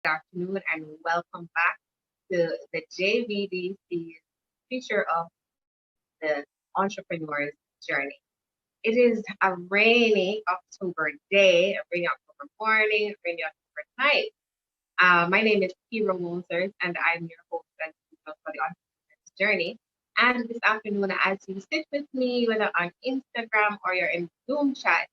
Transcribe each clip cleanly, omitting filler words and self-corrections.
afternoon and welcome back to the JVDC feature of the entrepreneur's journey. It is a rainy October day, a rainy October morning, a rainy October night. My name is Kira Walters and I'm your host and speaker for the entrepreneur's journey. And this afternoon, as you sit with me, whether on Instagram or you're in Zoom chat,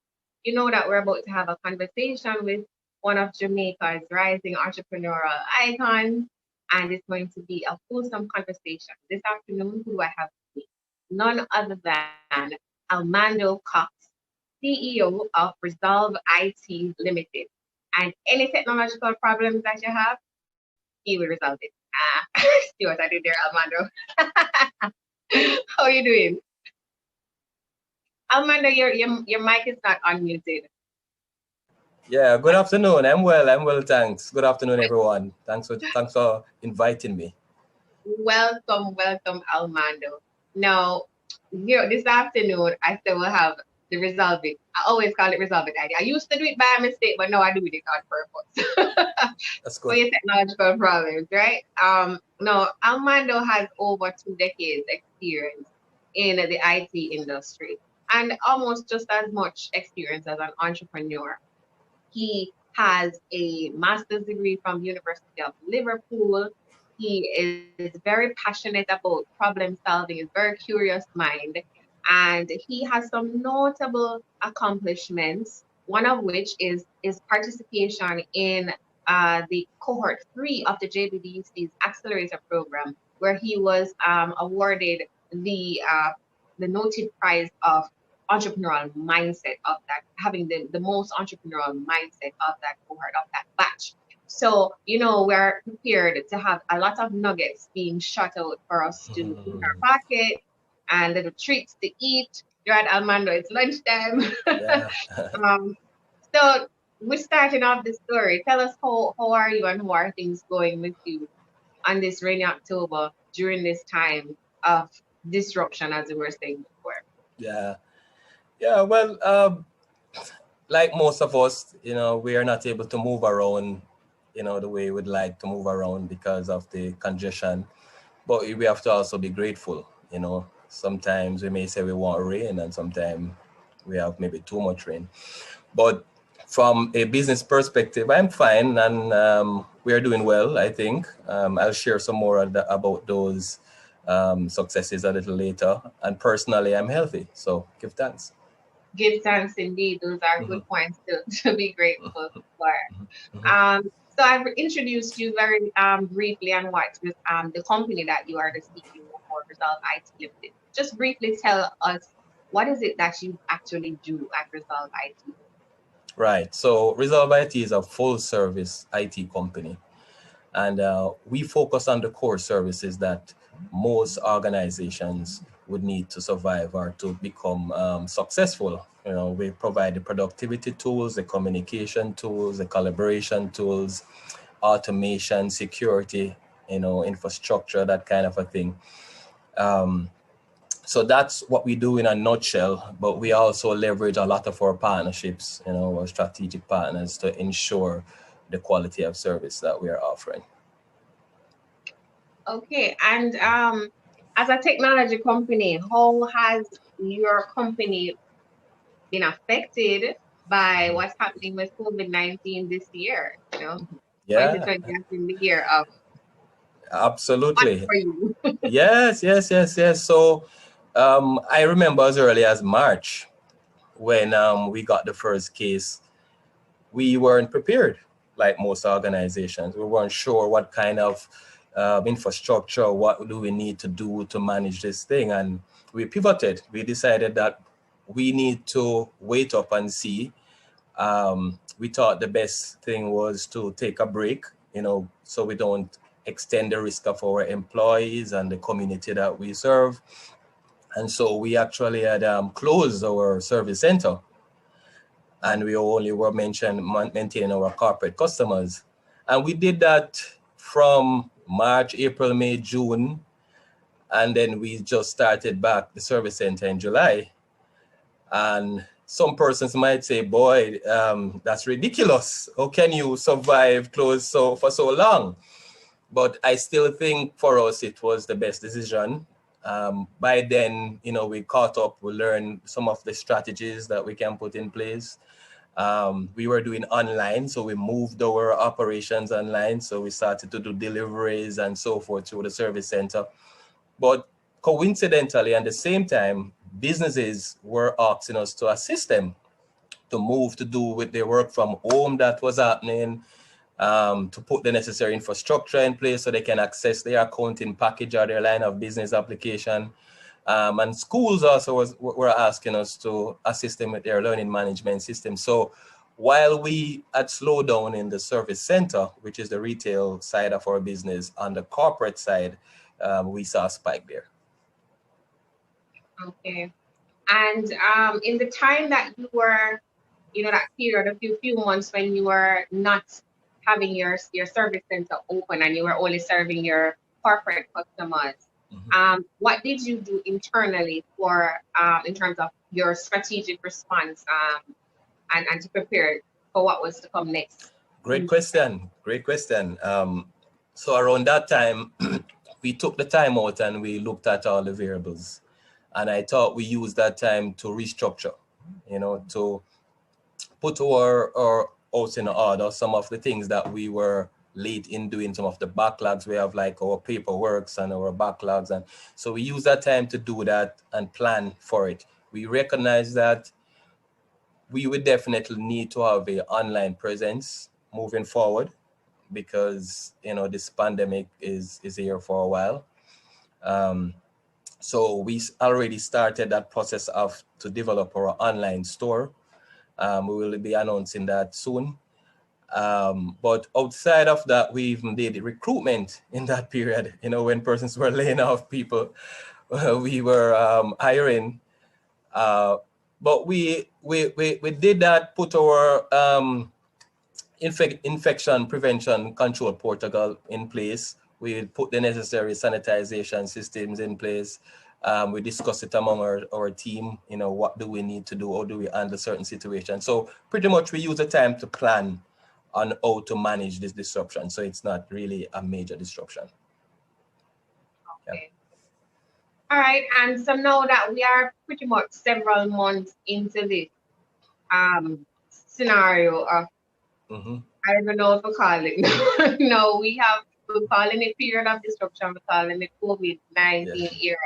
you know that we're about to have a conversation with one of Jamaica's rising entrepreneurial icons, and it's going to be a wholesome conversation. This afternoon, who do I have with me? None other than Almando Cox, CEO of Resolve IT Limited. And any technological problems that you have, he will resolve it. See what I did there, Almando. How are you doing? Almando, your mic is not unmuted. Yeah, good afternoon. I'm well. Thanks. Good afternoon, everyone. Thanks for inviting me. Welcome, Almando. Now, this afternoon, I still will have the Resolve It. I always call it Resolve It idea. I used to do it by mistake, but now I do it on purpose. That's For good. your technological problems, right? No, Almando has over 2 decades experience in the IT industry and almost just as much experience as an entrepreneur. He has a master's degree from University of Liverpool. He is very passionate about problem solving, is very curious mind, and he has some notable accomplishments. One of which is participation in the cohort 3 of the JBDC's accelerator program, where he was awarded the uh, the noted prize of entrepreneurial mindset of that, having the most entrepreneurial mindset of that cohort, of that batch. So, we're prepared to have a lot of nuggets being shot out for us to put in our pocket and little treats to eat. You're at Almando, it's lunchtime. Yeah. um, so we're starting off the story. Tell us how are you and how are things going with you on this rainy October during this time of disruption, as we were saying before. Yeah. Yeah. Well, like most of us, we are not able to move around, the way we'd like to move around because of the congestion. But we have to also be grateful. Sometimes we may say we want rain, and sometimes we have maybe too much rain. But from a business perspective, I'm fine, and we are doing well, I think. I'll share some more about those successes a little later. And personally, I'm healthy, so give thanks. Give thanks indeed. Those are Mhm, good points to be grateful for. mhm. So I've introduced you very briefly on what with the company that you are the CEO for, Resolve IT Limited. Just briefly tell us what is it that you actually do at Resolve IT? Right. So Resolve IT is a full service IT company, and we focus on the core services that most organizations would need to survive or to become successful. We provide the productivity tools, the communication tools, the collaboration tools, automation, security, infrastructure, that kind of a thing. Um, so that's what we do in a nutshell, but we also leverage a lot of our partnerships, our strategic partners, to ensure the quality of service that we are offering. Okay, and as a technology company, how has your company been affected by what's happening with COVID-19 this year? Yeah, 2020 has been the year of what absolutely. for you? Yes. So I remember as early as March when we got the first case. We weren't prepared, like most organizations. We weren't sure what kind of infrastructure, what do we need to do to manage this thing. And we pivoted. We decided that we need to wait up and see. We thought the best thing was to take a break, so we don't extend the risk of our employees and the community that we serve. And so we actually had closed our service center, and we only were maintaining our corporate customers. And we did that from March, April, May, June, and then we just started back the service center in July. And some persons might say, boy, that's ridiculous. How can you survive closed for so long? But I still think for us, it was the best decision. By then, we caught up, we learned some of the strategies that we can put in place. We were doing online, so we moved our operations online. So we started to do deliveries and so forth through the service center. But coincidentally, at the same time, businesses were asking us to assist them to move to do with their work from home that was happening, to put the necessary infrastructure in place so they can access their accounting package or their line of business application. And schools also were asking us to assist them with their learning management system. So while we had slowed down in the service center, which is the retail side of our business, on the corporate side, we saw a spike there. Okay. And in the time that you were, that period, a few months when you were not having your service center open and you were only serving your corporate customers, Mhm. what did you do internally for in terms of your strategic response and to prepare for what was to come next? Great question. Great question. So around that time, we took the time out and we looked at all the variables. And I thought we used that time to restructure, to put our house in order, some of the things that we were late in doing, some of the backlogs. We have like our paperworks and our backlogs. And so we use that time to do that and plan for it. We recognize that we would definitely need to have a online presence moving forward because this pandemic is here for a while. Um, so we already started that process of to develop our online store. We will be announcing that soon. But outside of that, we even did recruitment in that period. When persons were laying off people, we were hiring. Uh, but we did that, put our infection prevention control protocol in place. We put the necessary sanitization systems in place. We discuss it among our team, what do we need to do, or do we handle certain situations. So pretty much we use the time to plan on how to manage this disruption. So it's not really a major disruption. Yeah. Okay. All right. And so now that we are pretty much several months into this scenario of, Mm-hmm. I don't even know what to call it. No, we're calling it period of disruption, we're calling it Yeah. COVID-19 era.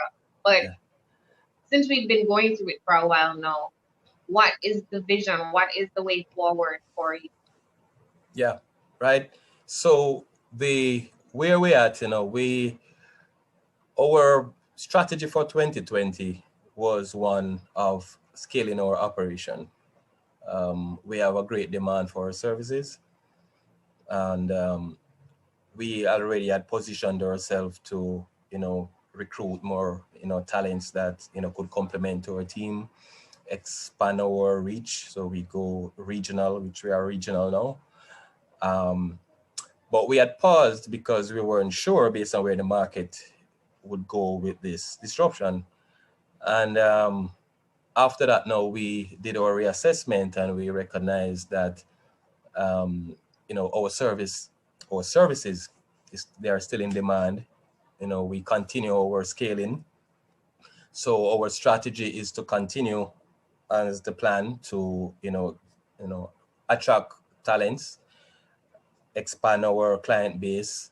But Yeah. since we've been going through it for a while now, what is the vision? What is the way forward for you? Yeah. Right. So the where we at, our strategy for 2020 was one of scaling our operation. We have a great demand for our services, and we already had positioned ourselves to, recruit more, talents that could complement our team, expand our reach. So we go regional, which we are regional now. But we had paused because we weren't sure based on where the market would go with this disruption. And after that, now we did our reassessment and we recognized that um, our services, they are still in demand. We continue our scaling. So our strategy is to continue as the plan to attract talents, expand our client base,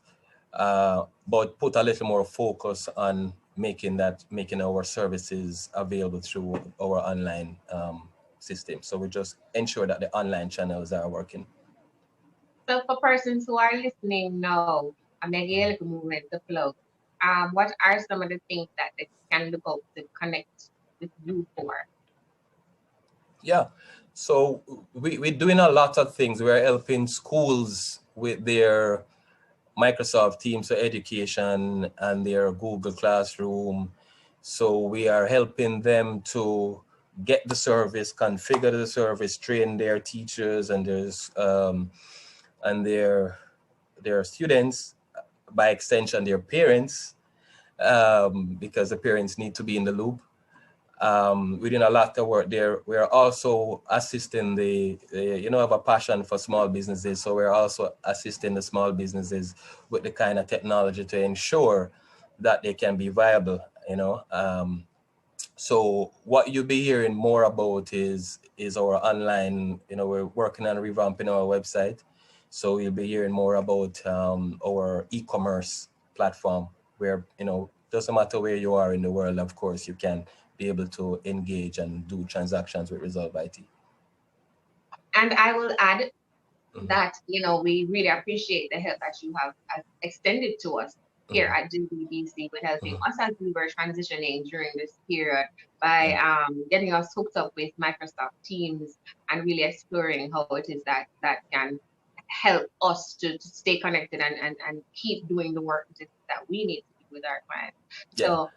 but put a little more focus on making our services available through our online system. So we just ensure that the online channels are working. So for persons who are listening now, I'm making a little movement to plug. What are some of the things that they can look out to connect with you for? Yeah. So we're doing a lot of things. We're helping schools with their Microsoft Teams for education and their Google Classroom. So we are helping them to get the service, configure the service, train their teachers and their students, by extension their parents, because the parents need to be in the loop. We're doing a lot of work there. We're also assisting have a passion for small businesses. So we're also assisting the small businesses with the kind of technology to ensure that they can be viable, so what you'll be hearing more about is our online, we're working on revamping our website. So you'll be hearing more about our e-commerce platform where, doesn't matter where you are in the world, of course, you can be able to engage and do transactions with Resolve IT. And I will add Hmm. that, we really appreciate the help that you have extended to us here Hmm. at GBBC with helping Hmm. us as we were transitioning during this period by Yeah. getting us hooked up with Microsoft Teams and really exploring how it is that can help us to stay connected and keep doing the work that we need to do with our clients. Yeah. So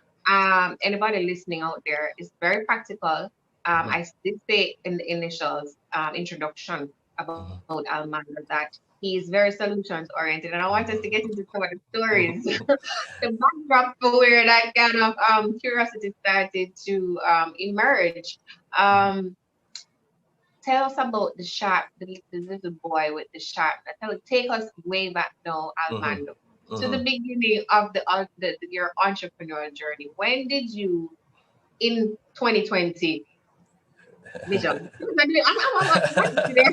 anybody listening out there is very practical. Hmm. I did say in the initials introduction about Hmm. Almando that he is very solutions oriented, and I want us to get into some of the stories, Hmm. the backdrop for where that kind of curiosity started to emerge. Um, Tell us about the little boy with the sharp. Take us way back now, Hmm. Almando, to Hmm. the beginning of your entrepreneurial journey. When did you in 2020 vision? I'm there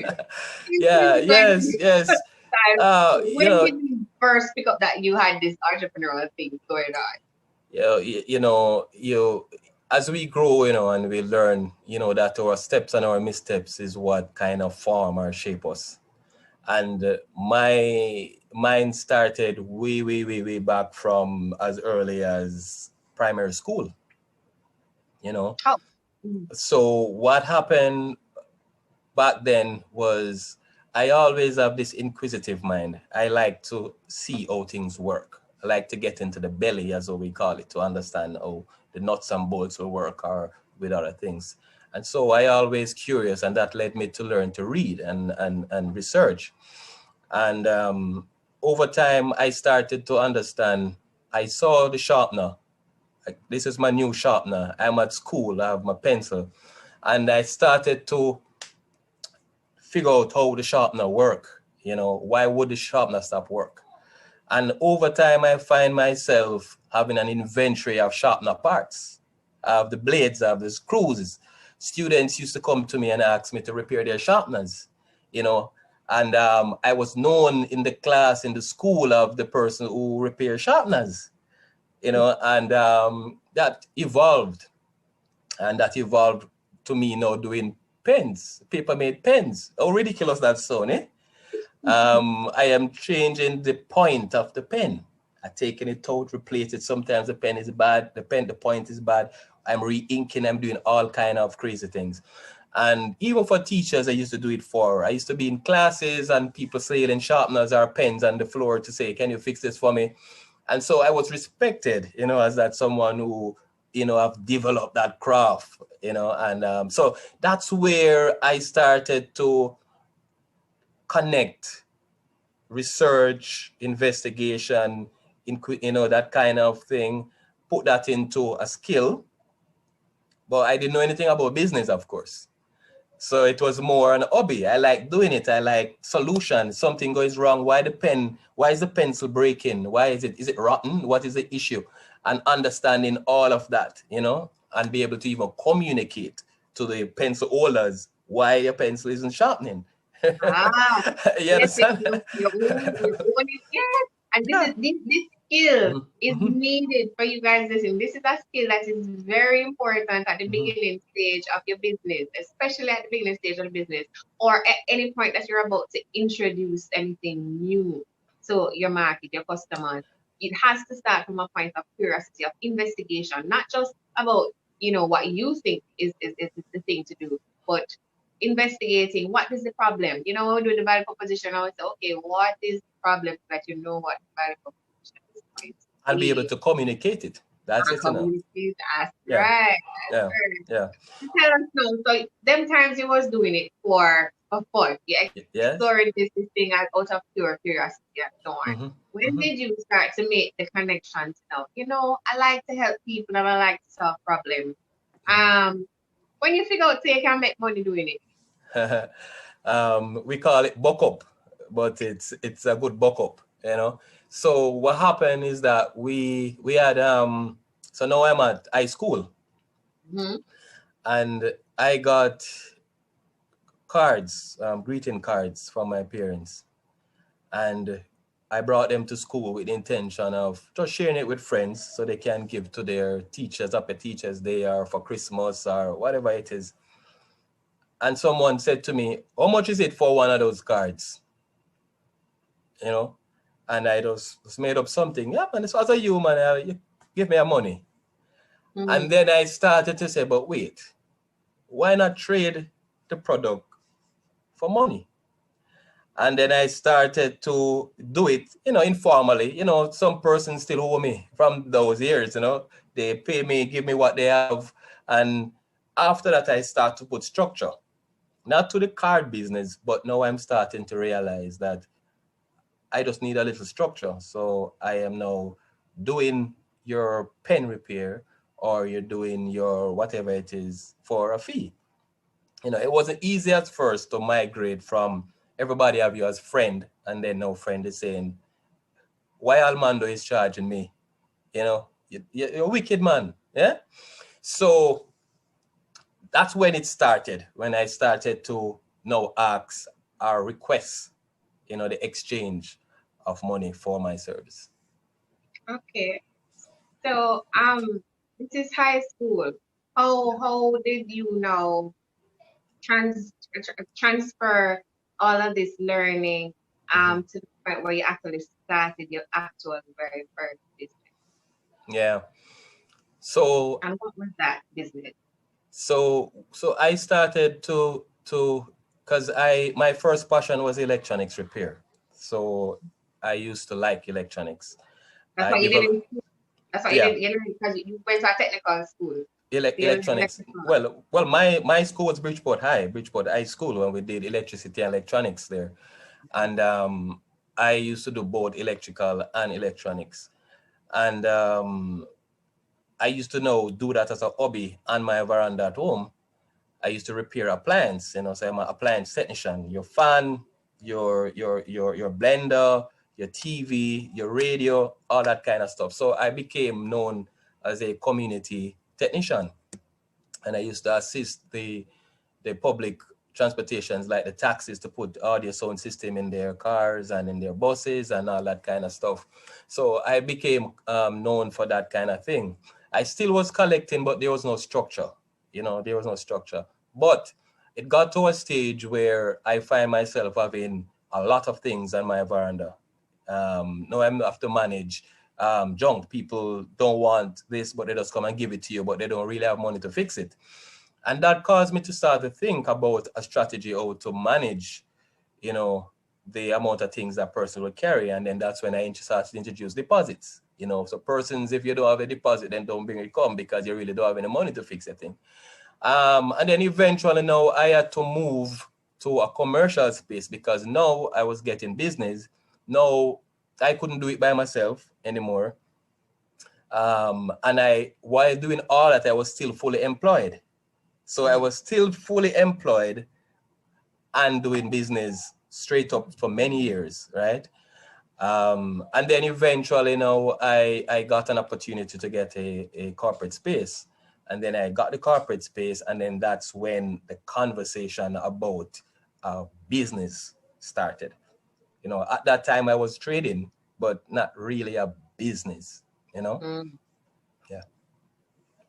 in Yeah, yes, 2020 yes. time. Uh, you When know, did you first pick up that you had this entrepreneurial thing going on? you as we grow, and we learn, that our steps and our missteps is what kind of form or shape us. And my mine started way, way, way, way back from as early as primary school. You know, Oh, mm, so what happened back then was I always have this inquisitive mind. I like to see how things work. I like to get into the belly, as we call it, to understand how the nuts and bolts will work or with other things. And so I always curious, and that led me to learn to read and research. And over time, I started to understand. I saw the sharpener. Like, this is my new sharpener. I'm at school. I have my pencil, and I started to figure out how the sharpener work. Why would the sharpener stop work? And over time, I find myself having an inventory of sharpener parts, of the blades, of the screws. Students used to come to me and ask me to repair their sharpeners, you know, and I was known in the class, in the school, of the person who repairs sharpeners, and that evolved, to me now doing pens, paper made pens. How ridiculous that sound, eh? I am changing the point of the pen. I'm taking it out, replace it. Sometimes the pen is bad, the point is bad. I'm re-inking, I'm doing all kind of crazy things. And even for teachers, I used to do it for. I used to be in classes and people saying sharpeners or pens on the floor to say, can you fix this for me? And so I was respected, as that someone who, have developed that craft, and so that's where I started to connect research, investigation, that kind of thing, put that into a skill. But I didn't know anything about business, of course. So it was more an hobby. I like doing it. I like solutions. Something goes wrong. Why is the pencil breaking? Is it rotten? What is the issue? And understanding all of that, and be able to even communicate to the pencil holders why your pencil isn't sharpening. ah, You yes, understand? you own it, yes. And Yeah. this skill Mhm, is mhm, needed for you guys listening. This is a skill that is very important at the mhm. beginning stage of your business, especially at the beginning stage of the business, or at any point that you're about to introduce anything new to your market, your customers. It has to start from a point of curiosity, of investigation, not just about, what you think is the thing to do, but investigating what is the problem. Do the value proposition. I would say, okay, what is the problem so that you know what the value proposition is going to And be able be to communicate it. That's and it, communicate. That's Yeah, right. yeah, yeah. Tell us now. So them times you was doing it for fun. You're Yes. exploring this thing out of pure curiosity and so on. Mm-hmm. When Mm-hmm. did you start to make the connections now? I like to help people and I like to solve problems. Um, when you figure out so you can make money doing it. We call it buck up, but it's a good buck up, you know. So what happened is that we had so now I'm at high school, Mm-hmm. and I got cards, greeting cards from my parents, and I brought them to school with the intention of just sharing it with friends so they can give to their teachers up at Teachers Day or for Christmas or whatever it is. And someone said to me, "How much is it for one of those cards?" You know, and I just made up something. Yeah, man, this was a human. You give me a money, and Mm-hmm. then I started to say, "But wait, why not trade the product for money?" And then I started to do it, informally. Some persons still owe me from those years. They pay me, give me what they have, and after that, I start to put structure, not to the card business, but now I'm starting to realize that I just need a little structure. So I am now doing your pen repair, or you're doing your whatever it is for a fee. It wasn't easy at first to migrate from everybody have you as friend, and then no friend is saying, why Almando is charging me? You're a wicked man. Yeah. So that's when it started, when I started to now ask or request, the exchange of money for my service. Okay. So this is high school. How did you now transfer all of this learning Mhm. to the point where you actually started your actual very first business? Yeah. So And what was that business? so I started to because I my first passion was electronics repair. So I used to like electronics. That's I what you did developed, in school. That's what you yeah, did, because you went to a technical school. So you learned electronics. electrical. Well, my school was Bridgeport High School, when we did electricity and electronics there, and I used to do both electrical and electronics, and I used to know do that as a hobby on my veranda at home. I used to repair appliance, so I'm an appliance technician. Your fan, your blender, your TV, your radio, all that kind of stuff. So I became known as a community technician, and I used to assist the public transportations like the taxis to put audio sound system in their cars and in their buses and all that kind of stuff. So I became known for that kind of thing. I still was collecting, but there was no structure. There was no structure. But it got to a stage where I find myself having a lot of things on my veranda. Now I have to manage junk. People don't want this, but they just come and give it to you, but they don't really have money to fix it. And that caused me to start to think about a strategy how to manage, you know, the amount of things that person will carry. And then that's when I started to introduce deposits. So persons, if you don't have a deposit, then don't bring it come because you really don't have any money to fix a thing. And then eventually now I had to move to a commercial space because now I was getting business. Now I couldn't do it by myself anymore. And while doing all that, I was still fully employed. So I was still fully employed and doing business straight up for many years, right? And then eventually, I got an opportunity to get a corporate space. And then I got the corporate space, and then that's when the conversation about business started. At that time I was trading, but not really a business, you know? Mm. Yeah.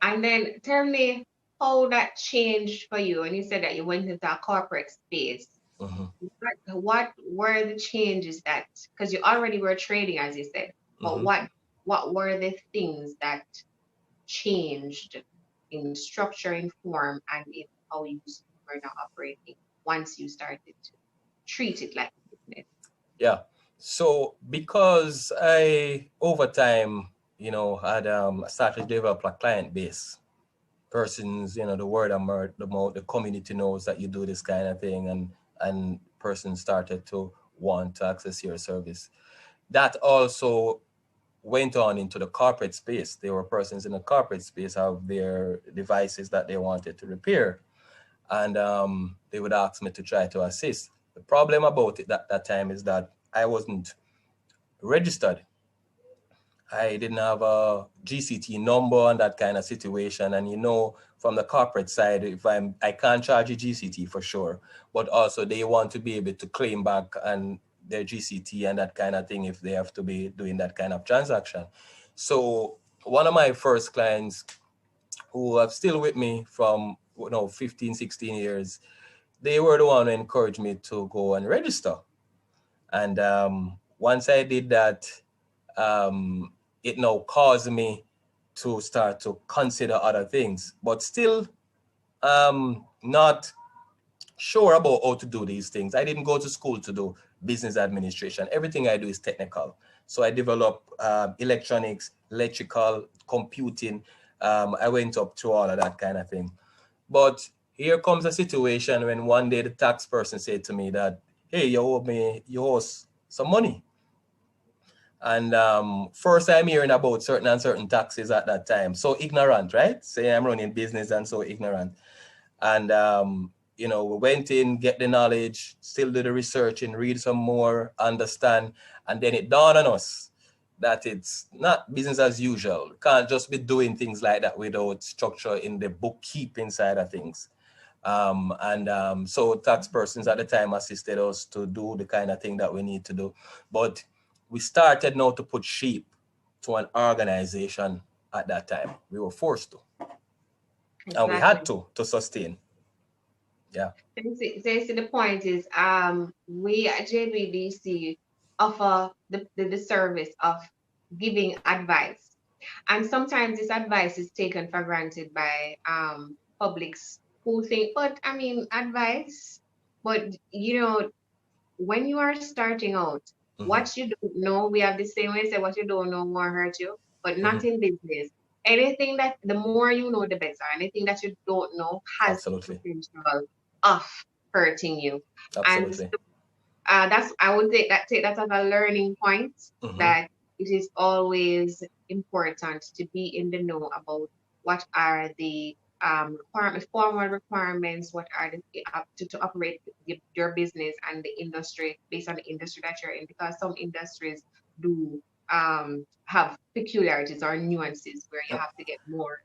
And then tell me how that changed for you. And you said that you went into a corporate space. Hmm. What were the changes that, because you already were trading, as you said, but Hmm. what were the things that changed in structure, in form, and in how you were now operating once you started to treat it like a business? Yeah. So because I over time, had started to develop a client base, persons, the word of mouth, the community knows that you do this kind of thing, and persons started to want to access your service. That also went on into the corporate space. There were persons in the corporate space have their devices that they wanted to repair, and they would ask me to try to assist. The problem about it that time is that I wasn't registered. I didn't have a GCT number and that kind of situation. And from the corporate side, I can't charge a GCT for sure, but also they want to be able to claim back and their GCT and that kind of thing if they have to be doing that kind of transaction. So one of my first clients who are still with me from 15, 16 years, they were the one who encouraged me to go and register. And once I did that, um, it now caused me to start to consider other things, but still not sure about how to do these things. I didn't go to school to do business administration. Everything I do is technical. So I develop electronics, electrical, computing. I went up through all of that kind of thing. But here comes a situation when one day the tax person said to me that, hey, you owe us some money. And first I'm hearing about certain and certain taxes at that time. So ignorant, right? Say I'm running business and so ignorant. And we went in, get the knowledge, still do the research and read some more, understand. And then it dawned on us that it's not business as usual. You can't just be doing things like that without structure in the bookkeeping side of things. So tax persons at the time assisted us to do the kind of thing that we need to do. But we started now to put shape to an organization at that time. We were forced to, and we had Exactly. to sustain. Yeah. So the point is, we at JBDC offer the service of giving advice. And sometimes this advice is taken for granted by publics who think, but I mean, advice, but when you are starting out, Mm-hmm. what you don't know, we have the same way say what you don't know won't hurt you, but Mm-hmm. not in business. Anything that the more you know, the better. Anything that you don't know has the Absolutely. potential of hurting you. And Absolutely. that's I would take that as a learning point Mm-hmm. that it is always important to be in the know about what are the formal requirements, what are the to operate your business and the industry based on the industry that you're in, because some industries do have peculiarities or nuances where you have to get more,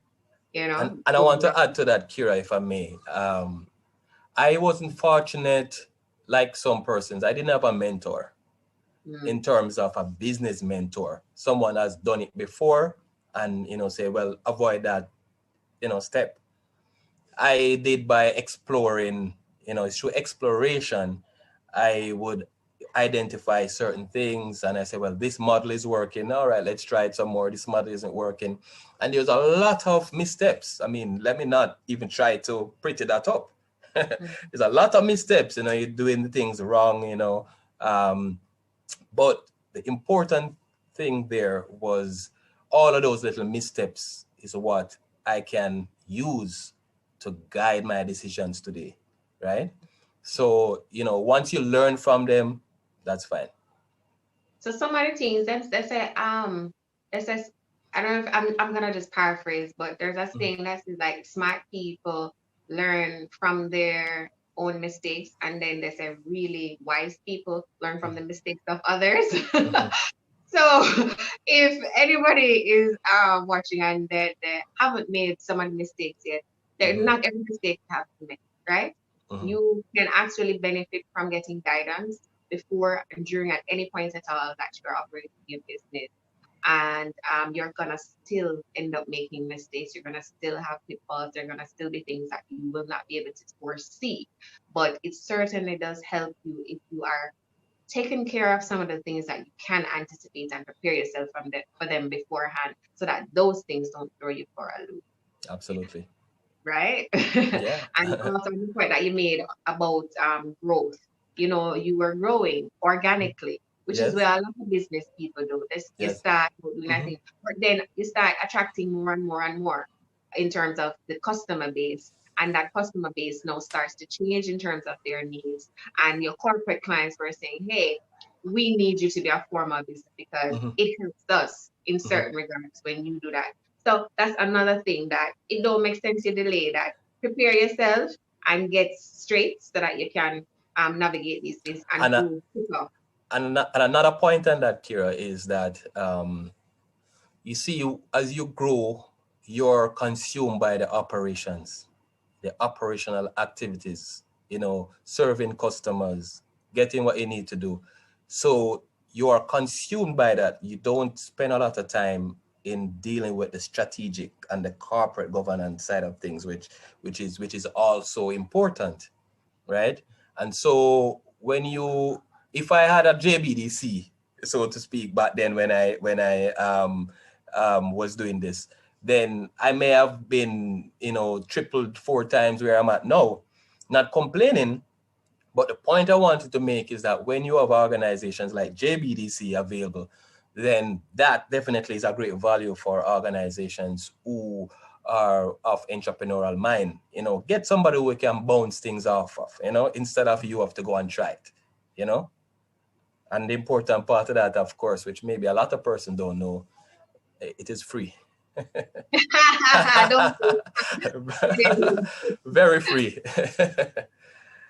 And I go want more. to add to that, Kira, if I may. I wasn't fortunate like some persons. I didn't have a mentor Mm, in terms of a business mentor. Someone has done it before and, say, well, avoid that, step. I did by exploring, through exploration, I would identify certain things and I say, well, this model is working. All right, let's try it some more. This model isn't working. And there's a lot of missteps. I mean, let me not even try to pretty that up. mm. There's a lot of missteps, you're doing the things wrong. Um, but the important thing there was all of those little missteps is what I can use to guide my decisions today, right? So, once you learn from them, that's fine. So some of the things that's say it says, I don't know if I'm gonna just paraphrase, but there's a Mhm. saying that says like smart people learn from their own mistakes, and then they say really wise people learn from the mistakes of others. Mhm. So if anybody is watching and they haven't made some of the mistakes yet, they're Mhm. not every mistake you have to make, right? Mhm. You can actually benefit from getting guidance before and during at any point at all that you're operating your business. And you're gonna still end up making mistakes. You're gonna still have pitfalls. There are gonna still be things that you will not be able to foresee. But it certainly does help you if you are taking care of some of the things that you can anticipate and prepare yourself for them beforehand so that those things don't throw you for a loop, Absolutely. right? Yeah. And also the point that you made about growth. You were growing organically, which is Yes. where a lot of business people do. This you Yes. start doing that Hmm. thing, but then you start attracting more and more and more in terms of the customer base. And that customer base now starts to change in terms of their needs. And your corporate clients were saying, hey, we need you to be a formal business because Mm-hmm. it helps us in Mm-hmm. certain regards when you do that. So that's another thing that it don't make sense to delay that. Prepare yourself and get straight so that you can navigate this and And go quicker. and another point on that, Kira, is that you see, as you grow, you're consumed by the operations, the operational activities, serving customers, getting what you need to do. So you are consumed by that. You don't spend a lot of time in dealing with the strategic and the corporate governance side of things, which is also important, right? And so if I had a JBDC, so to speak, back then when I was doing this, then I may have been, tripled 4 times where I'm at now. Not complaining, but the point I wanted to make is that when you have organizations like JBDC available, then that definitely is a great value for organizations who are of entrepreneurial mind. Get somebody who can bounce things off of, instead of you have to go and try it, you know. And the important part of that, of course, which maybe a lot of person don't know, it is free. Don't Very free.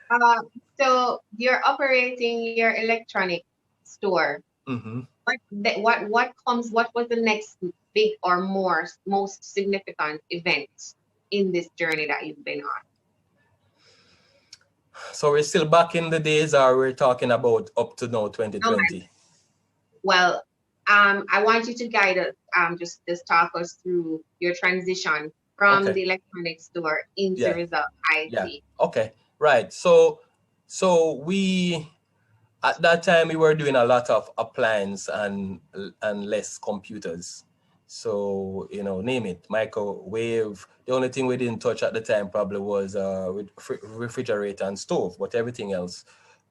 uh, so you're operating your electronic store. Hmm. What was the next big or more most significant event in this journey that you've been on? So we're still back in the days, or we're talking about up to now Oh my, 2020? well, I want you to guide us, just talk us through your transition from Okay. the electronics store into Yeah. Result Yeah. IT. Okay. Right. So we at that time we were doing a lot of appliance and less computers. So name it, microwave. The only thing we didn't touch at the time probably was refrigerator and stove, but everything else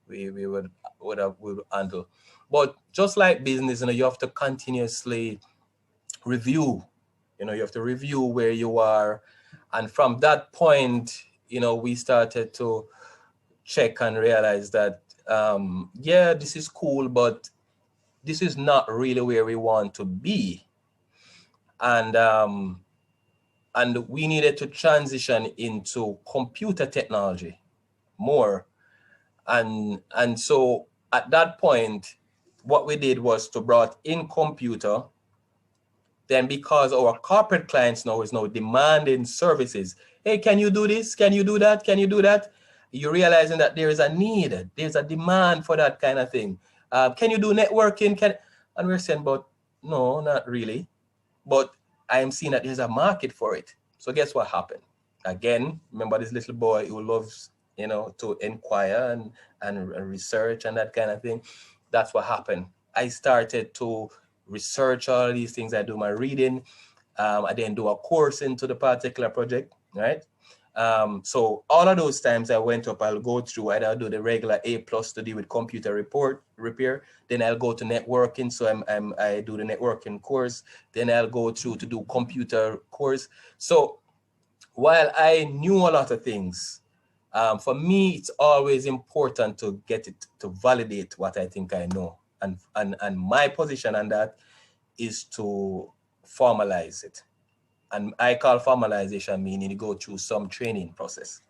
we would handle. But just like business, you have to continuously review. You have to review where you are, and from that point, we started to check and realize that yeah, this is cool, but this is not really where we want to be, and we needed to transition into computer technology more, and so at that point, what we did was to brought in computer. Then because our corporate clients now is now demanding services, hey, can you do this? Can you do that? Can you do that? You're realizing that there is a need, there's a demand for that kind of thing. Can you do networking? And we're saying, but no, not really. But I am seeing that there's a market for it. So guess what happened? Again, remember this little boy who loves, to inquire and research and that kind of thing. That's what happened. I started to research all these things. I do my reading. I then do a course into the particular project, right? So all of those times I went up, I'll go through, either I'll do the regular A+ to deal with computer report repair. Then I'll go to networking. So I do the networking course. Then I'll go through to do computer course. So while I knew a lot of things, for me, it's always important to get it to validate what I think I know. And my position on that is to formalize it. And I call formalization meaning you go through some training process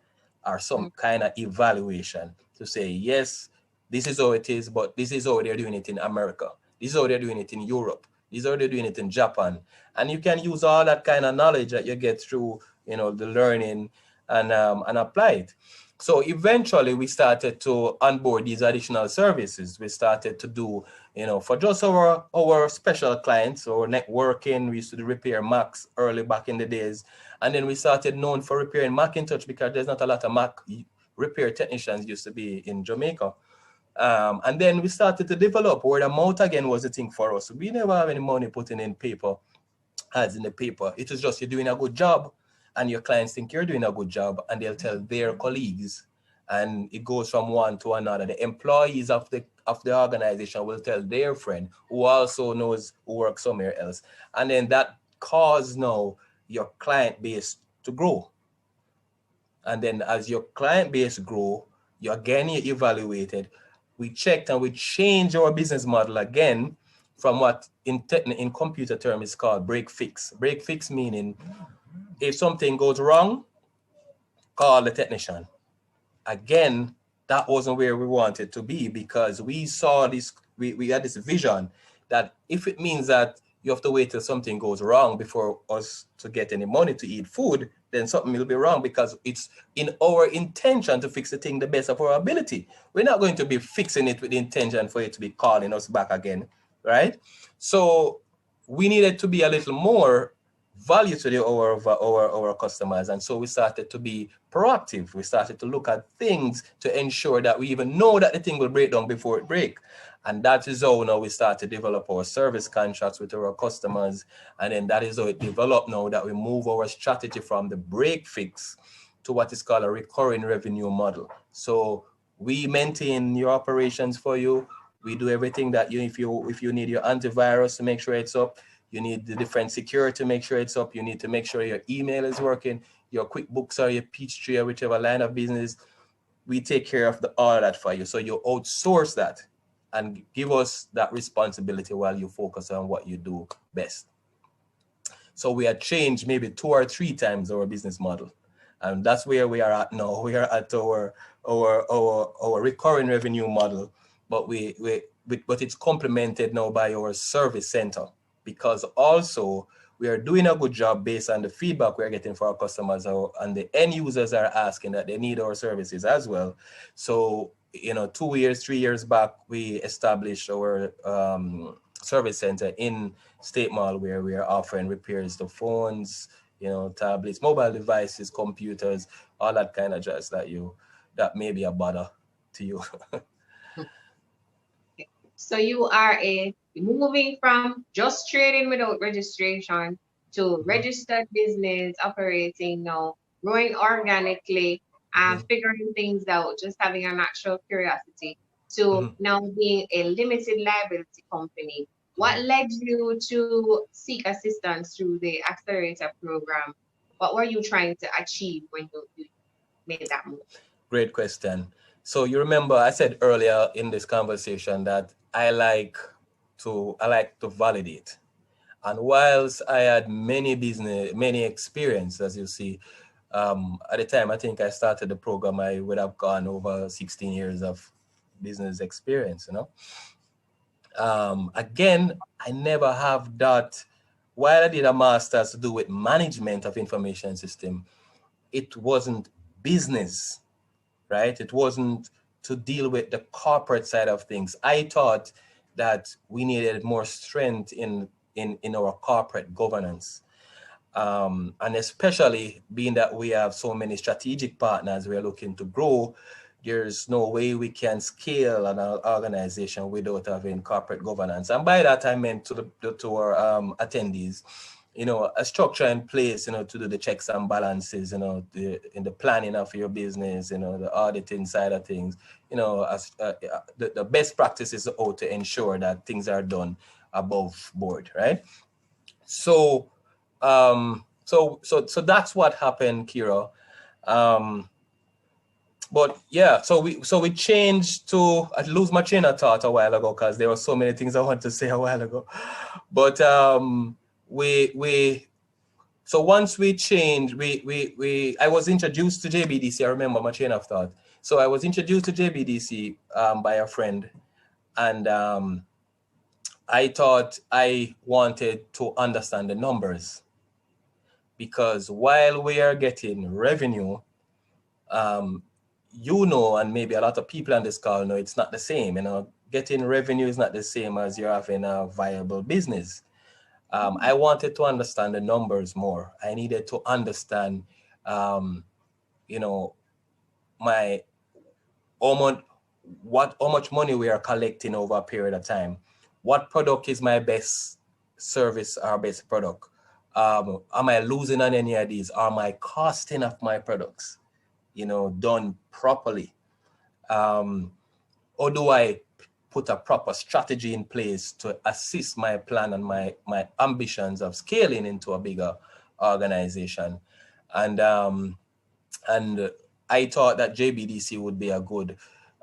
or some Mm. kind of evaluation to say, yes, this is how it is, but this is how they're doing it in America. This is how they're doing it in Europe. This is how they're doing it in Japan. And you can use all that kind of knowledge that you get through, the learning and apply it. So eventually we started to onboard these additional services. We started to do, for just our special clients or networking. We used to repair Macs early back in the days. And then we started known for repairing Macintosh because there's not a lot of Mac repair technicians used to be in Jamaica. And then we started to develop. Word of mouth again was the thing for us. We never have any money putting in paper, ads in the paper. It was just you're doing a good job and your clients think you're doing a good job and they'll tell their colleagues, and it goes from one to another. The employees of the organization will tell their friend who also knows who works somewhere else. And then that cause now your client base to grow. And then as your client base grow, you again you evaluated. we checked and we changed our business model again from what in computer term is called break fix. Break fix meaning if something goes wrong, call the technician. Again, that wasn't where we wanted to be because we saw this, we had this vision that if it means that you have to wait till something goes wrong before us to get any money to eat food, then something will be wrong because it's in our intention to fix the thing the best of our ability. We're not going to be fixing it with the intention for it to be calling us back again, right? So we needed to be a little more value to our customers. And so we started to be proactive. We started to look at things to ensure that we even know that the thing will break down before it break. And that is how now we start to develop our service contracts with our customers. And then that is how it developed now that we move our strategy from the break fix to what is called a recurring revenue model. So we maintain your operations for you. We do everything that if you need your antivirus to make sure it's up, you need the different security to make sure it's up. You need to make sure your email is working, your QuickBooks or your Peachtree or whichever line of business. We take care of all of that for you. So you outsource that and give us that responsibility while you focus on what you do best. So we had changed maybe 2 or 3 times our business model. And that's where we are at now. We are at our recurring revenue model, but but it's complemented now by our service center because also we are doing a good job based on the feedback we're getting for our customers and the end users are asking that they need our services as well. So, 2 years, 3 years back, we established our service center in State Mall where we are offering repairs to phones, tablets, mobile devices, computers, all that kind of jazz that may be a bother to you. So you are moving from just trading without registration to Mhm, registered business operating now, growing organically and mhm, figuring things out, just having a natural curiosity to mhm, now being a limited liability company. What mhm. led you to seek assistance through the accelerator program? What were you trying to achieve when you made that move? Great question. So you remember I said earlier in this conversation that I like to validate. And whilst I had many experience, as you see, at the time I think I started the program, I would have gone over 16 years of business experience. Again, I never have that. While I did a master's to do with management of information system, it wasn't business, right? It wasn't to deal with the corporate side of things. I thought that we needed more strength in our corporate governance. And especially being that we have so many strategic partners we are looking to grow, there's no way we can scale an organization without having corporate governance. And by that, I meant to our attendees, a structure in place, to do the checks and balances, in the planning of your business, the auditing side of things, as the best practices how to ensure that things are done above board, right? So, so that's what happened, Kira. Um, but yeah, so we changed to. I lose my train of thought a while ago because there were so many things I wanted to say a while ago. But we so once we changed, I was introduced to JBDC. I remember my train of thought. So I was introduced to JBDC by a friend, and I thought I wanted to understand the numbers because while we are getting revenue, um, and maybe a lot of people on this call know it's not the same. Getting revenue is not the same as you're having a viable business. I wanted to understand the numbers more. I needed to understand, um, you know, my how much, how much money we are collecting over a period of time. What product is my best service or best product? Am I losing on any of these? Are my costing of my products, done properly? Um, or do I put a proper strategy in place to assist my plan and my ambitions of scaling into a bigger organization? And and I thought that JBDC would be a good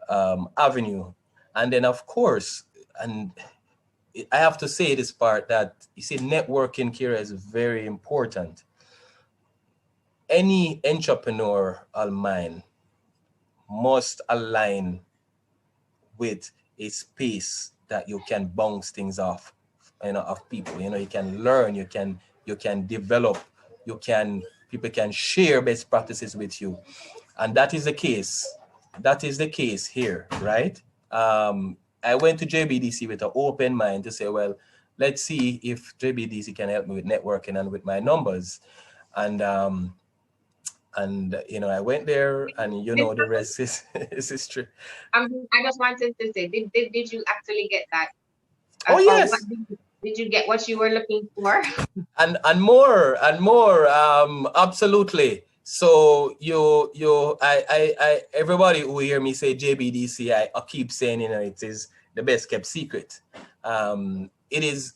avenue And then, of course, and I have to say this part that you see, networking, Kira, is very important. Any entrepreneur of mine must align with a space that you can bounce things off, of people. You can learn, you can develop, you can people can share best practices with you, and that is the case. That is the case here, right? I went to JBDC with an open mind to say, well, let's see if JBDC can help me with networking and with my numbers, and I went there, and Did the rest is is history. I just wanted to say, did you actually get that? Oh Or what yes, did you get what you were looking for? and more, absolutely. So I everybody who hear me say JBDC, I keep saying, it is the best kept secret. It is.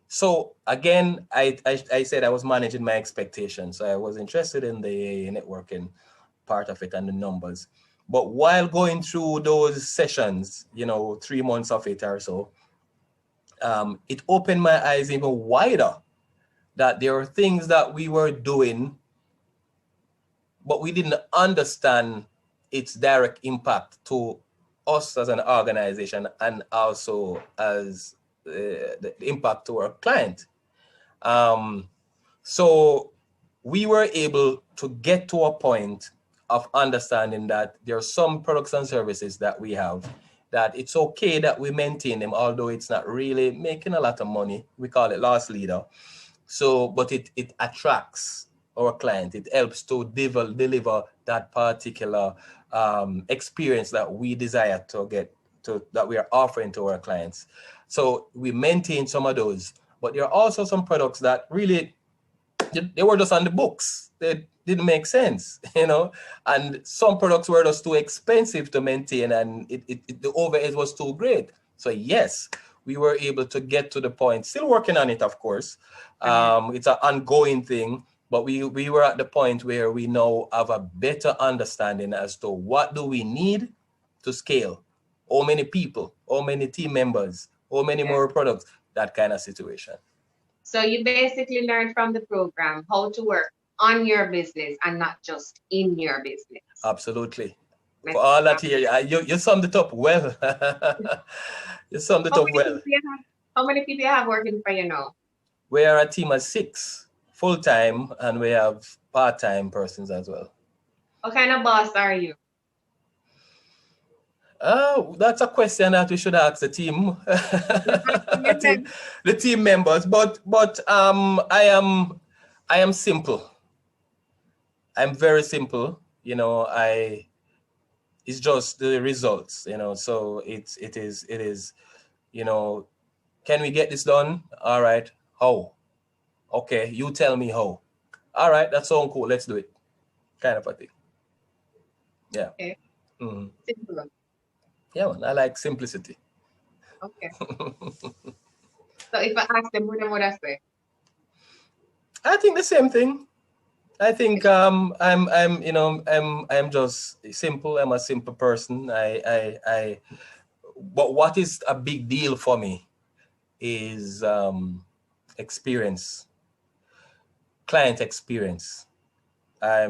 So again, I said I was managing my expectations, so I was interested in the networking part of it and the numbers. But while going through those sessions, 3 months of it or so, it opened my eyes even wider that there are things that we were doing, but we didn't understand its direct impact to us as an organization, and also as the impact to our client. Um, so we were able to get to a point of understanding that there are some products and services that we have that it's okay that we maintain them, although it's not really making a lot of money. We call it loss leader. So, but it attracts our client. It helps to deliver that particular experience that we desire to get to, that we are offering to our clients. So we maintain some of those, but there are also some products that really they were just on the books. They didn't make sense, and some products were just too expensive to maintain, and the overhead was too great. So yes, we were able to get to the point, still working on it, of course. Mhm. It's an ongoing thing, but we were at the point where we now have a better understanding as to what do we need to scale, how many people, how many team members, how many Yeah. more products, that kind of situation. So you basically learned from the program how to work on your business and not just in your business. Absolutely. For Let's all that stop. here, you summed it up well. You summed it How up many well. people you have? How many people you have working for you now? We are a team of 6 full time, and we have part time persons as well. What kind of boss are you? That's a question that we should ask the team, You team, then. the team members. But I am simple. I'm very simple. It's just the results. So it is. You know, can we get this done? All right. How? Okay, you tell me how. All right, that sounds cool. Let's do it. Kind of a thing. Yeah. Okay, Hmm. simple. Yeah, man. I like simplicity. Okay. So if I ask them, what them would I say? I think the same thing. I think Okay. I'm just simple. I'm a simple person. But what is a big deal for me is experience, client experience. I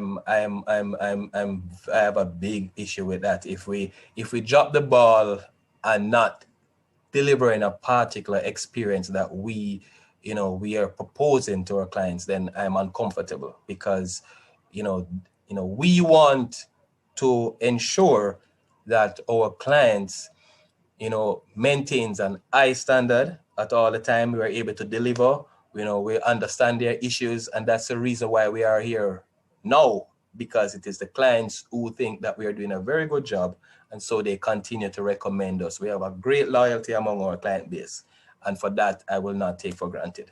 have a big issue with that. If we drop the ball and not delivering a particular experience that we are proposing to our clients, then I'm uncomfortable, because you know we want to ensure that our clients maintains an high standard at all the time. We are able to deliver. We understand their issues, and that's the reason why we are here now, because it is the clients who think that we are doing a very good job, and so they continue to recommend us. We have a great loyalty among our client base, and for that, I will not take for granted.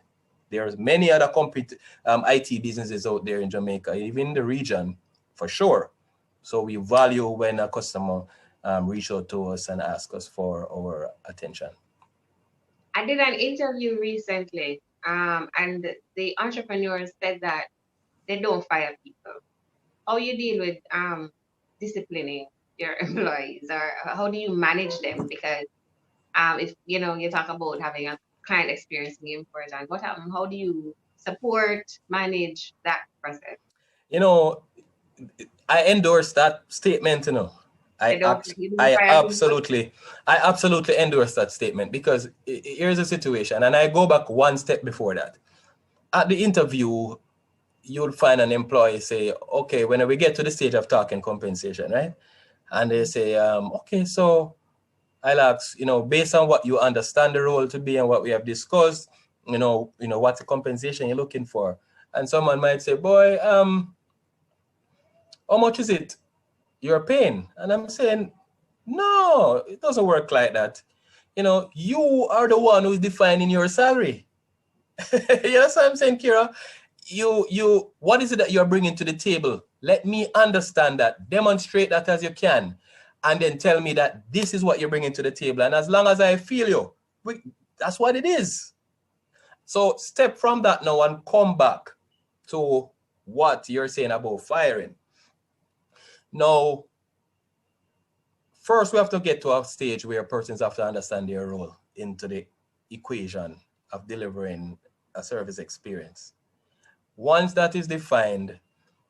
There's many other IT businesses out there in Jamaica, even in the region, for sure. So we value when a customer reach out to us and ask us for our attention. I did an interview recently, and the entrepreneurs said that they don't fire people. How you deal with disciplining your employees, or how do you manage them? Because if you talk about having a client experience being important, how do you support, manage that process? You know, I endorse that statement. You know, You I don't abs- you don't I fire people? absolutely, I absolutely endorse that statement because here's a situation, and I go back one step before that. At the interview, you'll find an employee say, "Okay, when we get to the stage of talking compensation, right?" And they say, "Okay, so I'll ask, based on what you understand the role to be and what we have discussed, what's the compensation you're looking for?" And someone might say, "Boy, how much is it you're paying?" And I'm saying, no, it doesn't work like that. You are the one who's defining your salary. You know what I'm saying, Kira? What is it that you're bringing to the table? Let me understand that. Demonstrate that as you can, and then tell me that this is what you're bringing to the table. And as long as I feel you, that's what it is. So step from that now and come back to what you're saying about firing. Now, first we have to get to a stage where persons have to understand their role into the equation of delivering a service experience. Once that is defined,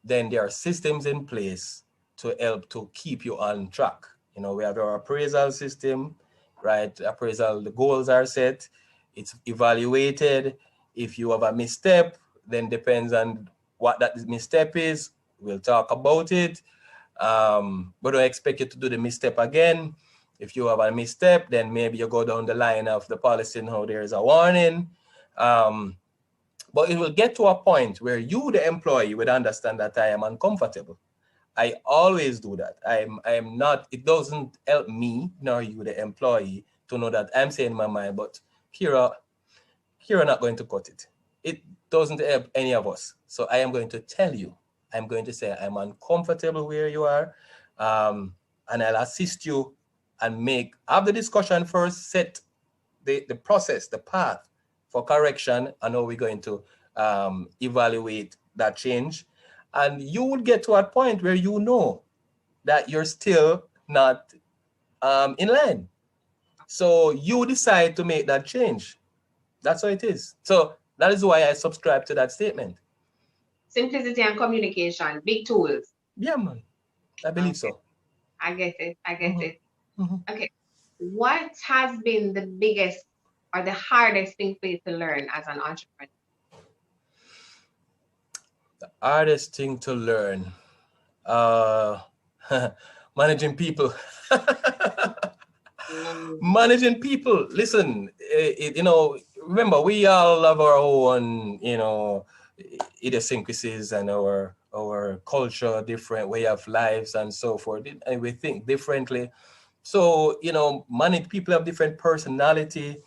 then there are systems in place to help to keep you on track. We have our appraisal system, right? Appraisal, the goals are set, it's evaluated. If you have a misstep, then depends on what that misstep is. We'll talk about it. But don't expect you to do the misstep again. If you have a misstep, then maybe you go down the line of the policy and how there is a warning. Um, but it will get to a point where you, the employee, would understand that I am uncomfortable. I always do that. I'm not, it doesn't help me nor you, the employee, to know that I'm saying my mind, but Kira, Kira not going to cut it. It doesn't help any of us. So I am going to tell you, I'm going to say I'm uncomfortable where you are, and I'll assist you and have the discussion first, set the process, the path for correction, and how we're going to evaluate that change. And you will get to a point where you know that you're still not in line. So you decide to make that change. That's how it is. So that is why I subscribe to that statement. Simplicity and communication, big tools. Yeah, man. I believe Okay, so. I get it. I get Mm-hmm. it. Mm-hmm. Okay. What has been the biggest or the hardest thing for you to learn as an entrepreneur? The hardest thing to learn, uh, managing people. Mm, Managing people. Listen, remember we all have our own, idiosyncrasies and our culture, different way of lives and so forth, and we think differently. So manage people have different personality.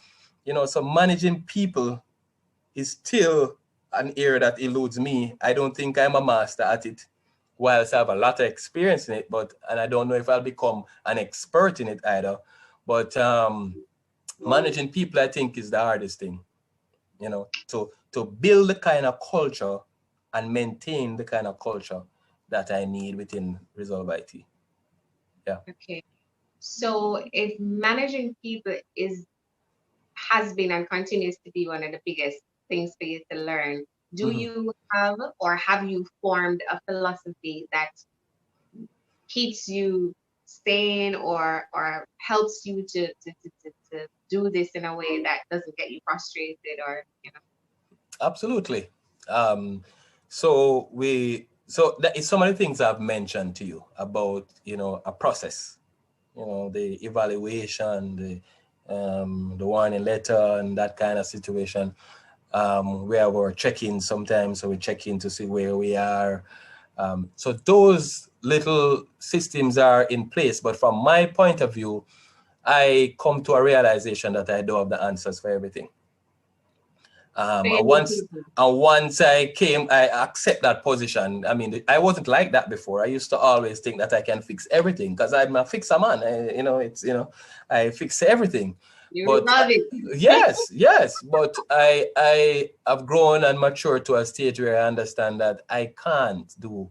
So managing people is still an area that eludes me. I don't think I'm a master at it. Whilst I have a lot of experience in it, and I don't know if I'll become an expert in it either. But managing people, I think, is the hardest thing. To build the kind of culture and maintain the kind of culture that I need within Resolve IT. Yeah. okay. So if managing people has been and continues to be one of the biggest things for you to learn, do Mm-hmm. you have or have you formed a philosophy that keeps you sane or helps you to do this in a way that doesn't get you frustrated or Absolutely. Um, so that is some of the things I've mentioned to you about, a process, the evaluation, the warning letter and that kind of situation, where we're checking sometimes. So we check in to see where we are. So those little systems are in place. But from my point of view, I come to a realization that I don't have the answers for everything. so Um, you and need once people. and once I accept that position. I mean, I wasn't like that before. I used to always think that I can fix everything because I'm a fixer man. I fix everything. You But resolve it. yes. But I have grown and matured to a stage where I understand that I can't do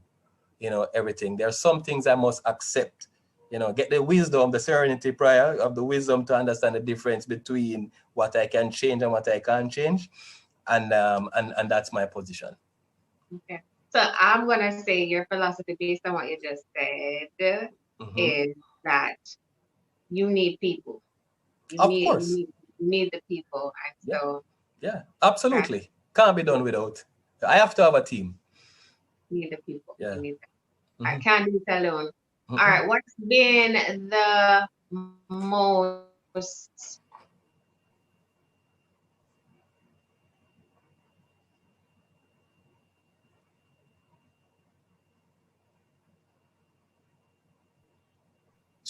everything. There are some things I must accept Get the wisdom, the serenity prior of the wisdom to understand the difference between what I can change and what I can't change. And that's my position. Okay. So I'm gonna say your philosophy based on what you just said Hmm. is that you need people. You Of need you course. need you need the people, and Yeah. so Yeah. that Absolutely. Can't be you done without. I have to have a team. need the people. Yeah. You need I Hmm. can't do it alone. All Hmm. right. What's been the most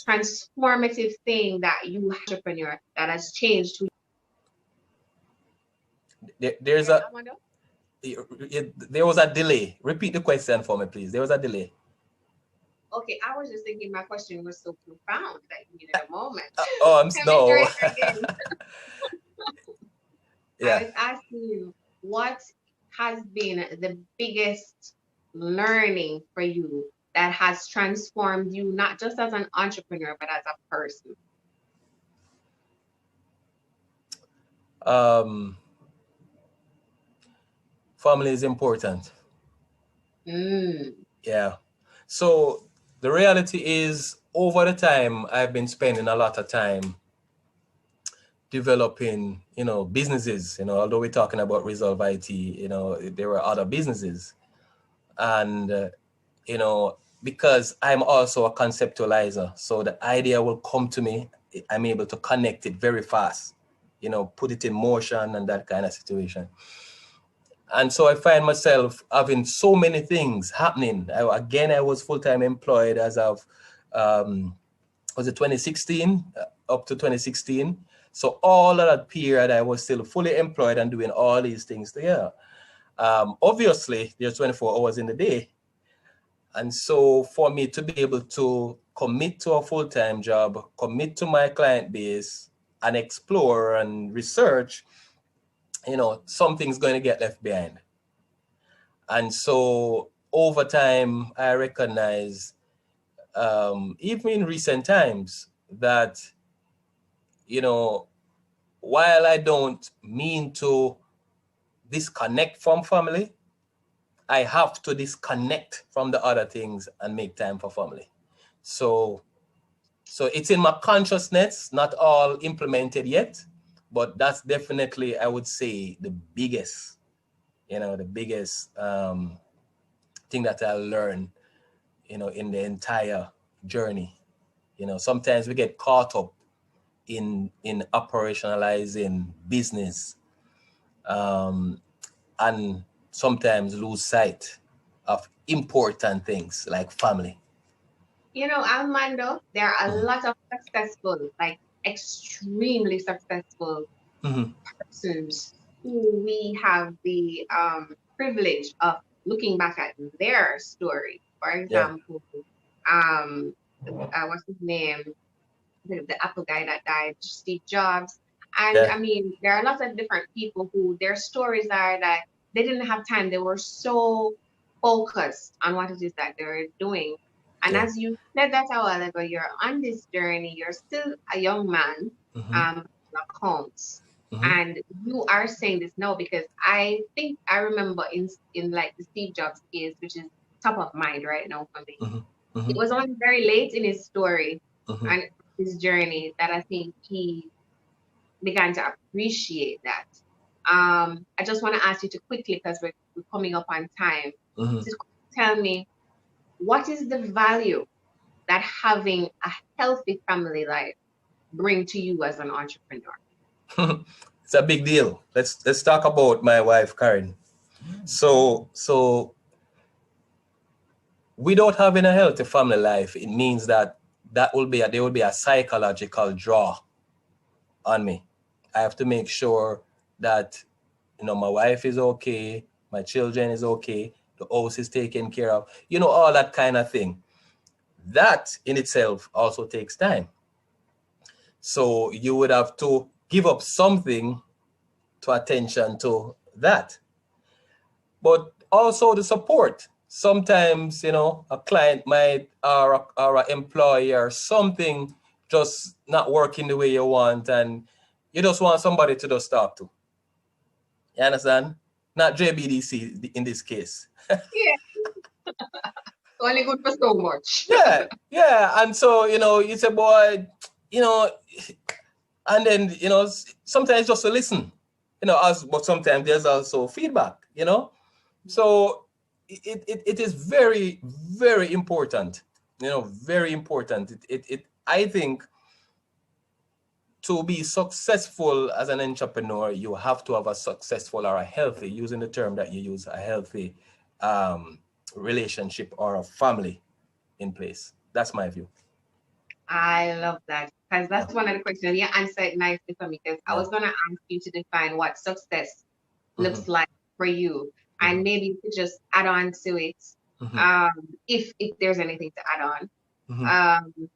transformative thing that you entrepreneur that has changed who There's yeah, a Amanda? there was a delay. Repeat the question for me, please. There was a delay. Okay, I was just thinking my question was so profound that you needed a moment. Oh, Let me try no. it again. I Yeah. was asking you what has been the biggest learning for you that has transformed you not just as an entrepreneur but as a person. Um, Family is important. Mm, Yeah. So the reality is, over the time, I've been spending a lot of time developing, businesses. Although we're talking about Resolve IT, there were other businesses, and you know, because I'm also a conceptualizer, so the idea will come to me. I'm able to connect it very fast, put it in motion and that kind of situation. And so I find myself having so many things happening. I was full-time employed as of, was it 2016, up to 2016. So all of that period, I was still fully employed and doing all these things there. Obviously, there's 24 hours in the day. And so for me to be able to commit to a full-time job, commit to my client base, and explore and research, something's going to get left behind. And so over time, I recognize, even in recent times, that, you know, while I don't mean to disconnect from family, I have to disconnect from the other things and make time for family. So, so it's in my consciousness, not all implemented yet, but that's definitely, I would say, the biggest thing that I learned, in the entire journey. Sometimes we get caught up in operationalizing business, um, and sometimes lose sight of important things like family. you know, Almando, there are a Mm-hmm. lot of successful, like extremely successful Mm-hmm. persons who we have the privilege of looking back at their story. For Yeah, example, um, what's his name? The Apple guy that died, Steve Jobs. And yeah, I mean, there are lots of different people who their stories are that they didn't have time. They were so focused on what it is that they're doing. And yeah. as you said that a while ago, you're on this journey, you're still a young man, Mm-hmm. accounts. Mm-hmm. And you are saying this now because I think I remember in like the Steve Jobs case, which is top of mind right now for me. Mm-hmm. Mm-hmm. It was only very late in his story Mm-hmm. and his journey that I think he began to appreciate that. I just want to ask you to quickly, because we're coming up on time, Mm-hmm. to tell me what is the value that having a healthy family life bring to you as an entrepreneur? It's a big deal. Let's talk about my wife, Karen. So without having a healthy family life, it means that there will be a psychological draw on me. I have to make sure that, my wife is okay, my children is okay, the house is taken care of, all that kind of thing. That in itself also takes time. So you would have to give up something to attention to that. But also the support. sometimes, a client might, or an employee or something just not working the way you want, and you just want somebody to just talk to. You understand? Not JBDC in this case. Yeah, only good for so much. Yeah, yeah. And so, you say, boy, you know, and then, sometimes just to listen, but sometimes there's also feedback. So it is very, very important, very important. I think to be successful as an entrepreneur, you have to have a successful or a healthy, using the term that you use, a healthy um, relationship or a family in place. That's my view. I love that because Yeah. that's one of the questions. You answered nicely for me because I Yeah. was gonna ask you to define what success Mm-hmm. looks like for you, and Mm-hmm. maybe you could just add on to it, Mm-hmm. um, if there's anything to add on. Mm-hmm. Um,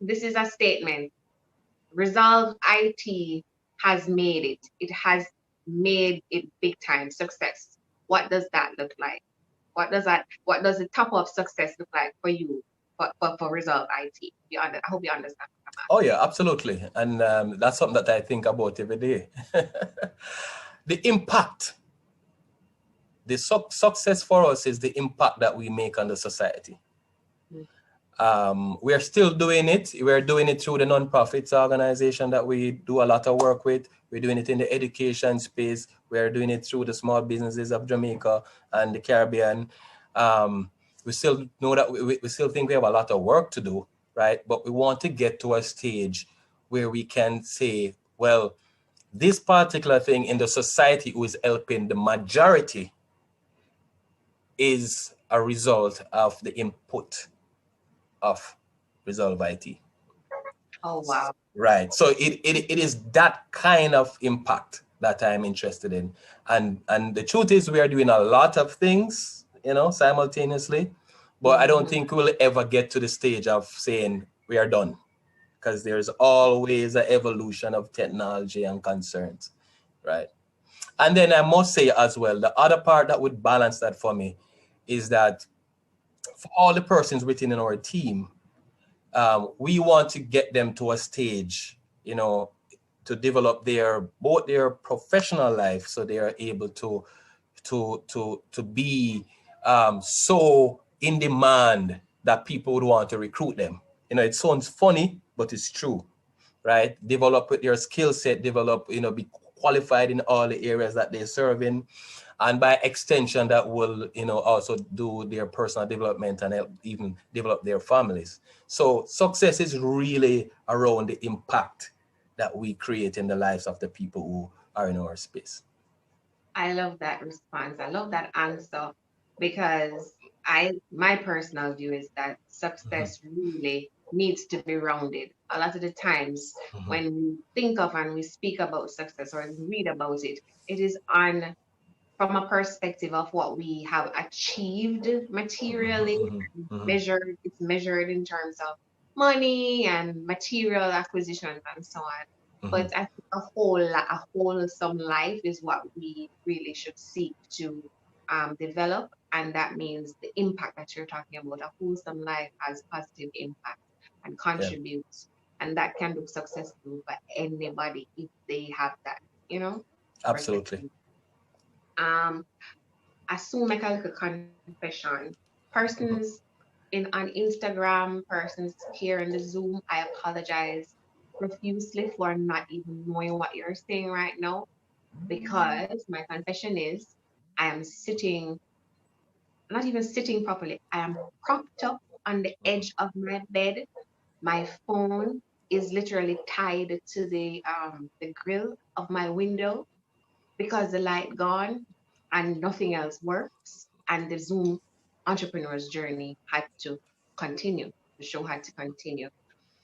this is a statement. Resolve IT has made it. It has made it big time success. What does that look like? What does the top of success look like for you for Resolve IT? I hope you understand. Oh yeah, absolutely, and that's something that I think about every day. The impact, the success for us is the impact that we make on the society. Mm. We're still doing it. We're doing it through the nonprofits organization that we do a lot of work with. We're doing it in the education space. We're doing it through the small businesses of Jamaica and the Caribbean. We still know that we still think we have a lot of work to do, right? But we want to get to a stage where we can say, well, this particular thing in the society who is helping the majority is a result of the input of Resolve IT. Oh wow. Right. So it is that kind of impact that I'm interested in. And the truth is we are doing a lot of things, simultaneously, but I don't Hmm. think we'll ever get to the stage of saying we are done, because there's always an evolution of technology and concerns. Right. And then I must say as well, the other part that would balance that for me is that for all the persons within our team, we want to get them to a stage, to develop both their professional life, so they are able to be so in demand that people would want to recruit them. It sounds funny, but it's true, right? Develop with their skill set, develop, be qualified in all the areas that they're serving, and by extension that will, also do their personal development and help even develop their families. So success is really around the impact that we create in the lives of the people who are in our space. I love that response. I love that answer because my personal view is that Mm-hmm. success really needs to be rounded. A lot of the times Mm-hmm. when we think of and we speak about success or read about it, it is on from a perspective of what we have achieved materially Mm-hmm. and Mm-hmm. measured. It's measured in terms of money and material acquisitions and so on. Mm-hmm. But I think a wholesome life is what we really should seek to develop, and that means the impact that you're talking about. A wholesome life has positive impact and Yeah, contributes, and that can be successful for anybody if they have that, absolutely. perspective. Um, I soon make a little confession. Persons Mm-hmm. on Instagram, persons here in the Zoom, I apologize profusely for not even knowing what you're saying right now because my confession is I am sitting, not even sitting properly. I am propped up on the edge of my bed. My phone is literally tied to the grill of my window because the light gone and nothing else works, and the Zoom entrepreneur's journey had to continue. The show had to continue.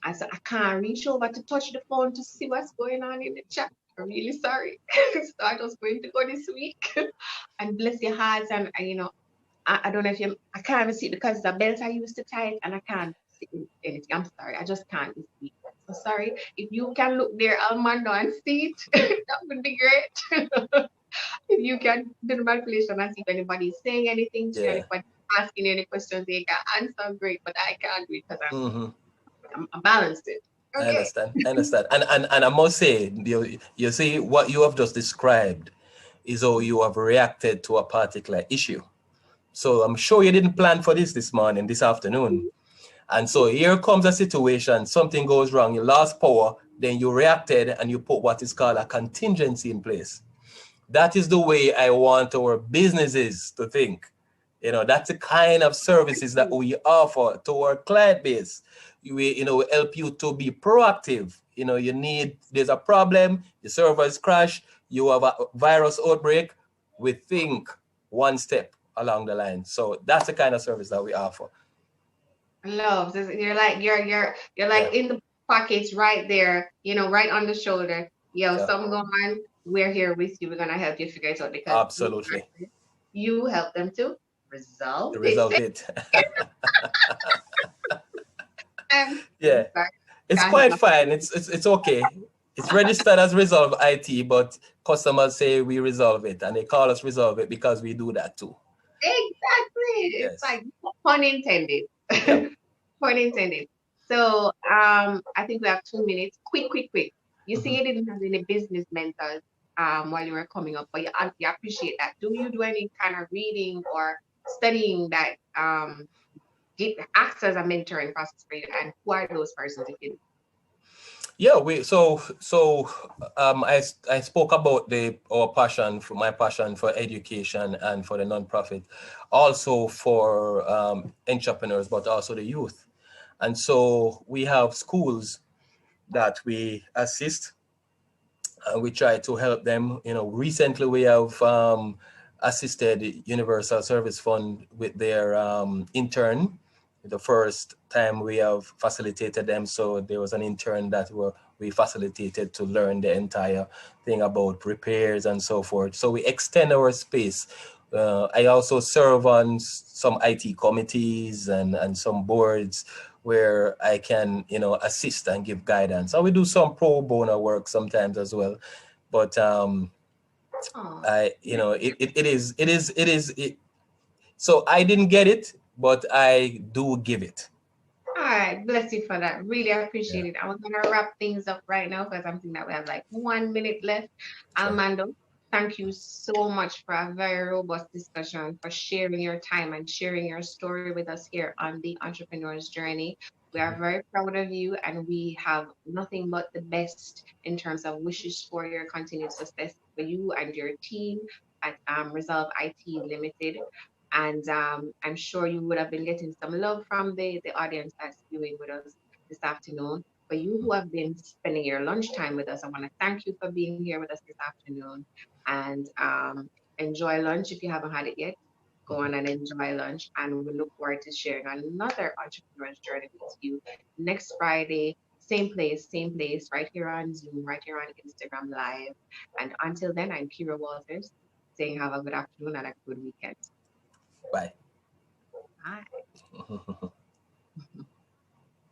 And so I can't reach over to touch the phone to see what's going on in the chat. I'm really sorry. So I was going to go this week and bless your hearts. And I don't know if I can't even see it because the belt I used to tie it and I can't see anything. I'm sorry. I just can't this week. So sorry. If you can look there, Almando, and see it, that would be great. You can do the manipulation and see if anybody's saying anything to you, Yeah. anybody asking you any questions, they can answer great, but I can't do it because Hmm. I'm balanced it. I Okay. understand. I understand. And I must say, you see, what you have just described is how you have reacted to a particular issue. So I'm sure you didn't plan for this morning, this afternoon. And so here comes a situation, something goes wrong, you lost power, then you reacted and you put what is called a contingency in place. That is the way I want our businesses to think. That's the kind of services that we offer to our client base. We help you to be proactive. There's a problem, the server is crashed, you have a virus outbreak. We think one step along the line. So that's the kind of service that we offer. Love. You're Yeah, like in the pockets right there, right on the shoulder. Yo, yeah, something going on. We're here with you. We're gonna help you figure it out because absolutely. you help them to resolve it. Resolve it. I'm so Yeah, sorry. it's Can't help quite my fine. It's okay. It's registered as Resolve IT, but customers say we resolve it, and they call us Resolve it because we do that too. exactly. It's Yes. like pun intended. Yep. Pun intended. So I think we have 2 minutes. Quick, quick, quick. You see, Mhm. you didn't have any business mentors while you were coming up, but you appreciate that. Do you do any kind of reading or studying that acts as a mentoring process for you? And who are those persons if you Yeah, I spoke about the our passion for my passion for education and for the nonprofit, also for entrepreneurs, but also the youth. And so we have schools that we assist and we try to help them. Recently we have assisted Universal Service Fund with their intern. The first time we have facilitated them, so there was an intern that we facilitated to learn the entire thing about repairs and so forth. So we extend our space. I also serve on some IT committees and some boards where I can, assist and give guidance. And we do some pro bono work sometimes as well. But Oh, I, it. So I didn't get it, but I do give it. all right, bless you for that. Really appreciate Yeah, it. I was gonna wrap things up right now because I'm thinking that we have like 1 minute left. sure. Almando, thank you so much for a very robust discussion, for sharing your time and sharing your story with us here on the Entrepreneur's Journey. We are very proud of you, and we have nothing but the best in terms of wishes for your continued success for you and your team at Resolve IT Limited. And I'm sure you would have been getting some love from the audience that's viewing with us this afternoon. For you who have been spending your lunchtime with us, I want to thank you for being here with us this afternoon. And enjoy lunch if you haven't had it yet. Go on and enjoy lunch. And we look forward to sharing another entrepreneur's journey with you next Friday. Same place, right here on Zoom, right here on Instagram Live. And until then, I'm Kira Walters saying have a good afternoon and a good weekend. Bye. Bye.